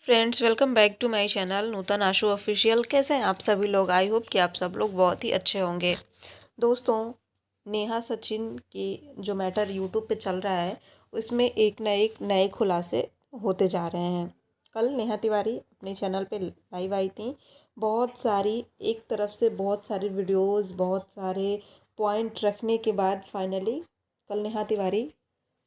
Friends, welcome back to my channel Nutan Ashu official. कैसे हैं आप सभी लोग? आई होप कि आप सब लोग बहुत ही अच्छे होंगे। दोस्तों, नेहा सचिन की जो मैटर यूट्यूब पे चल रहा है उसमें एक नए खुलासे होते जा रहे हैं। कल नेहा तिवारी अपने चैनल पे लाइव आई थी। बहुत सारी एक तरफ से बहुत सारी वीडियोस, बहुत सारे पॉइंट रखने के बाद फाइनली कल नेहा तिवारी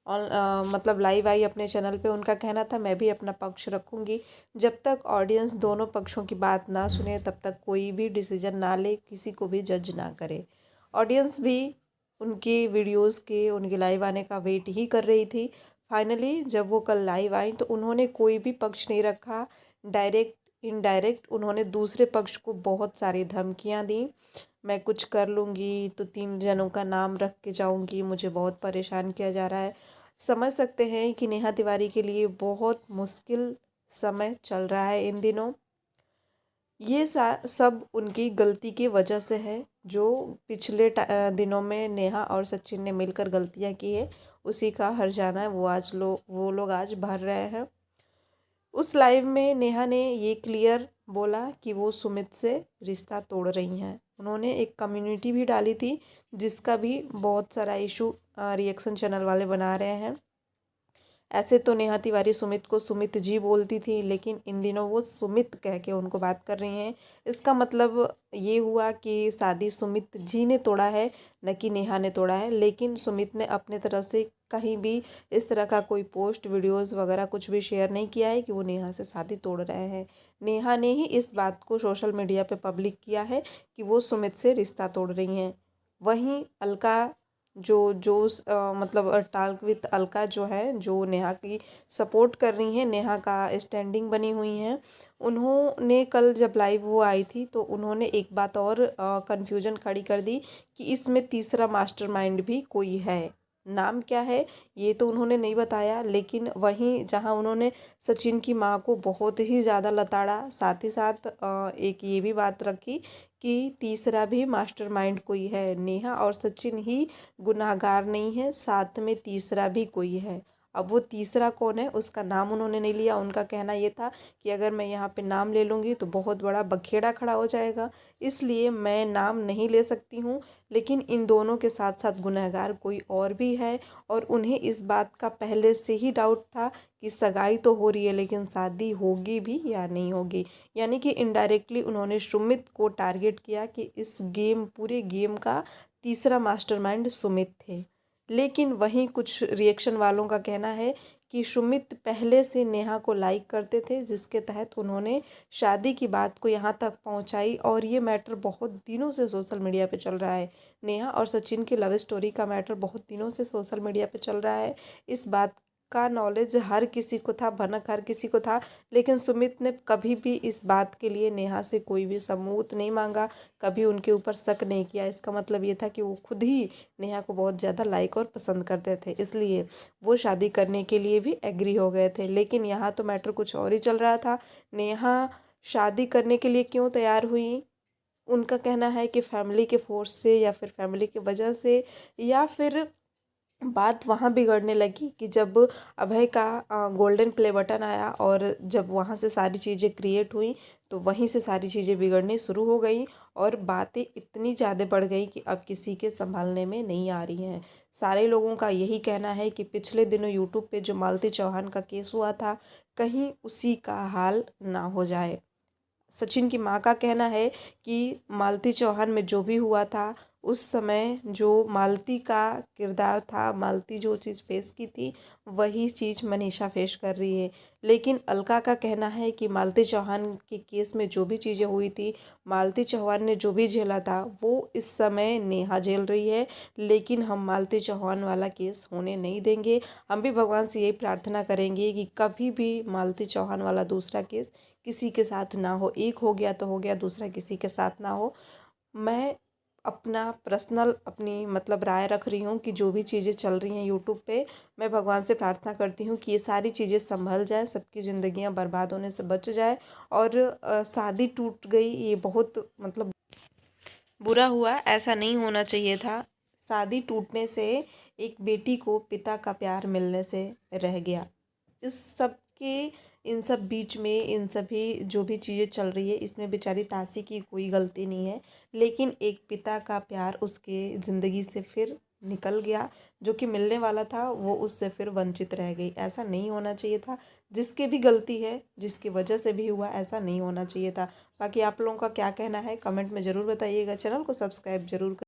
मतलब लाइव आई अपने चैनल पे। उनका कहना था मैं भी अपना पक्ष रखूँगी, जब तक ऑडियंस दोनों पक्षों की बात ना सुने तब तक कोई भी डिसीजन ना ले, किसी को भी जज ना करे। ऑडियंस भी उनकी वीडियोस के, उनके लाइव आने का वेट ही कर रही थी। फाइनली जब वो कल लाइव आई तो उन्होंने कोई भी पक्ष नहीं रखा। डायरेक्ट इनडायरेक्ट उन्होंने दूसरे पक्ष को बहुत सारी धमकियाँ दी। मैं कुछ कर लूँगी तो 3 जनों का नाम रख के जाऊँगी, मुझे बहुत परेशान किया जा रहा है। समझ सकते हैं कि नेहा तिवारी के लिए बहुत मुश्किल समय चल रहा है इन दिनों। ये सब उनकी गलती की वजह से है। जो पिछले दिनों में नेहा और सचिन ने मिलकर गलतियां की है, उसी का हर्जाना है वो लोग आज भर रहे हैं। उस लाइव में नेहा ने ये क्लियर बोला कि वो सुमित से रिश्ता तोड़ रही हैं। उन्होंने एक कम्युनिटी भी डाली थी जिसका भी बहुत सारा इशू रिएक्शन चैनल वाले बना रहे हैं। ऐसे तो नेहा तिवारी सुमित को सुमित जी बोलती थी, लेकिन इन दिनों वो सुमित कह के उनको बात कर रही हैं। इसका मतलब ये हुआ कि शादी सुमित जी ने तोड़ा है, न कि नेहा ने तोड़ा है। लेकिन सुमित ने अपने तरफ से कहीं भी इस तरह का कोई पोस्ट, वीडियोस वगैरह कुछ भी शेयर नहीं किया है कि वो नेहा से शादी तोड़ रहे हैं। नेहा ने ही इस बात को सोशल मीडिया पे पब्लिक किया है कि वो सुमित से रिश्ता तोड़ रही हैं। वहीं अलका मतलब टॉक विद अलका जो है, जो नेहा की सपोर्ट कर रही हैं, नेहा का स्टैंडिंग बनी हुई हैं। उन्होंने कल जब लाइव वो आई थी तो उन्होंने एक बात और कन्फ्यूजन खड़ी कर दी कि इसमें तीसरा मास्टरमाइंड भी कोई है। नाम क्या है ये तो उन्होंने नहीं बताया, लेकिन वहीं जहां उन्होंने सचिन की मां को बहुत ही ज़्यादा लताड़ा, साथ ही साथ एक ये भी बात रखी कि तीसरा भी मास्टरमाइंड कोई है। नेहा और सचिन ही गुनाहगार नहीं है, साथ में तीसरा भी कोई है। अब वो तीसरा कौन है उसका नाम उन्होंने नहीं लिया। उनका कहना ये था कि अगर मैं यहाँ पे नाम ले लूँगी तो बहुत बड़ा बखेड़ा खड़ा हो जाएगा, इसलिए मैं नाम नहीं ले सकती हूँ। लेकिन इन दोनों के साथ साथ गुनहगार कोई और भी है, और उन्हें इस बात का पहले से ही डाउट था कि सगाई तो हो रही है लेकिन शादी होगी भी या नहीं होगी। यानी कि इनडायरेक्टली उन्होंने सुमित को टारगेट किया कि इस पूरे गेम का तीसरा मास्टरमाइंड सुमित थे। लेकिन वहीं कुछ रिएक्शन वालों का कहना है कि सुमित पहले से नेहा को लाइक करते थे, जिसके तहत उन्होंने शादी की बात को यहाँ तक पहुँचाई। और ये मैटर बहुत दिनों से सोशल मीडिया पे चल रहा है। नेहा और सचिन की लव स्टोरी का मैटर बहुत दिनों से सोशल मीडिया पे चल रहा है। इस बात का नॉलेज हर किसी को था, भनक हर किसी को था। लेकिन सुमित ने कभी भी इस बात के लिए नेहा से कोई भी सबूत नहीं मांगा, कभी उनके ऊपर शक नहीं किया। इसका मतलब ये था कि वो खुद ही नेहा को बहुत ज़्यादा लाइक और पसंद करते थे, इसलिए वो शादी करने के लिए भी एग्री हो गए थे। लेकिन यहाँ तो मैटर कुछ और ही चल रहा था। नेहा शादी करने के लिए क्यों तैयार हुई? उनका कहना है कि फैमिली के फोर्स से, या फिर फैमिली की वजह से, या फिर बात वहाँ बिगड़ने लगी कि जब अभय का गोल्डन प्ले बटन आया और जब वहाँ से सारी चीज़ें क्रिएट हुई तो वहीं से सारी चीज़ें बिगड़नी शुरू हो गई, और बातें इतनी ज़्यादा बढ़ गई कि अब किसी के संभालने में नहीं आ रही हैं। सारे लोगों का यही कहना है कि पिछले दिनों यूट्यूब पे जो मालती चौहान का केस हुआ था, कहीं उसी का हाल ना हो जाए। सचिन की माँ का कहना है कि मालती चौहान में जो भी हुआ था उस समय जो मालती का किरदार था, मालती जो चीज़ फेस की थी वही चीज़ मनीषा फेस कर रही है। लेकिन अलका का कहना है कि मालती चौहान के केस में जो भी चीज़ें हुई थी, मालती चौहान ने जो भी झेला था, वो इस समय नेहा झेल रही है। लेकिन हम मालती चौहान वाला केस होने नहीं देंगे। हम भी भगवान से यही प्रार्थना करेंगे कि कभी भी मालती चौहान वाला दूसरा केस किसी के साथ ना हो। एक हो गया तो हो गया, दूसरा किसी के साथ ना हो। मैं अपना पर्सनल अपनी मतलब राय रख रही हूँ कि जो भी चीज़ें चल रही हैं यूट्यूब पे, मैं भगवान से प्रार्थना करती हूँ कि ये सारी चीज़ें संभल जाए, सबकी ज़िंदगियाँ बर्बाद होने से बच जाए। और शादी टूट गई ये बहुत मतलब बुरा हुआ, ऐसा नहीं होना चाहिए था। शादी टूटने से एक बेटी को पिता का प्यार मिलने से रह गया। इस सब कि इन सब बीच में इन सभी जो भी चीज़ें चल रही है इसमें बेचारी तासी की कोई गलती नहीं है, लेकिन एक पिता का प्यार उसके ज़िंदगी से फिर निकल गया, जो कि मिलने वाला था वो उससे फिर वंचित रह गई। ऐसा नहीं होना चाहिए था। जिसकी भी गलती है, जिसकी वजह से भी हुआ, ऐसा नहीं होना चाहिए था। बाकी आप लोगों का क्या कहना है कमेंट में ज़रूर बताइएगा। चैनल को सब्सक्राइब जरूर कर